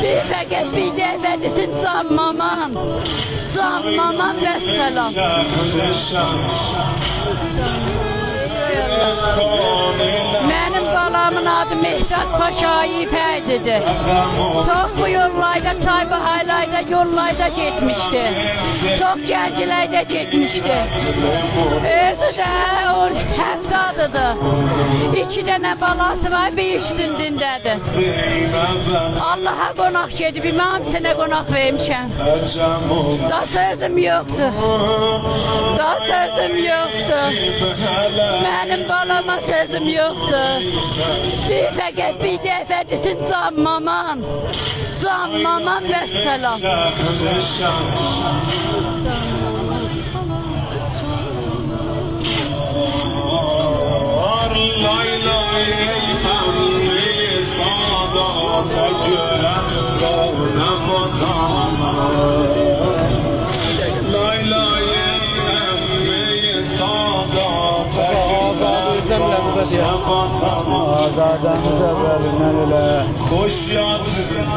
Bir fəqət bir dəfəlisin sanmaman, sanmaman vəssalam. Mənim balamın adı Mehrat Paşayip Ərdidir. Çox bu yollarda, Çaybahaylarda, yollarda getmişdi. Çox gənclərdə getmişdi. Özü də o həftadıdır. 2 dənə balası var, bir üstündündədir. Allaha qonaq gedib, imam sənə qonaq vermişəm. Da sözüm yoxdur. Da sözüm yoxdur. Mənim balama sözüm yoxdur. Bir fəqət bir dəfəlisin canmaman, canmaman vəssalam. Azadımıza verilen ile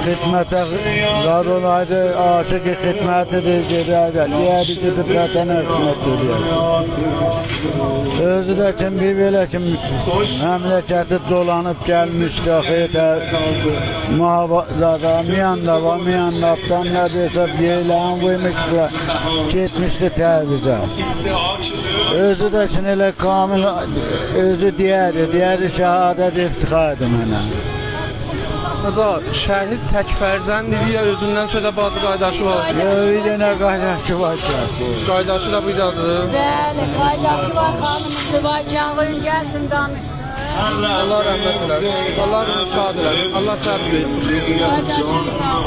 hizmete zar olaydı, artık hizmetidir giderler. Diğeri gidip zaten hizmet ediyor. Özü de kim bir böyle kim memleketi dolanıp gelmişti. Muhafazada, Miyandap'tan neredeyse bir eylem koymuşlar. Gitmişti terbize. Özü de şimdi kamil, özü diğeri şehadet iftikardı mənə. Hoca, şəhid tək fərzəndir ya özündən sonra bazı qaydaşı var? Bir dənə qaydaşı var ki. Qaydaşı da buydadır. Bəli, qaydaşı var, xanımın Süvaycanlığın gəlsin danışsın. Allah rəhmət eləsin. Allah şad eləsin. Allah səbr etsin. Qaydaşı sağ ol.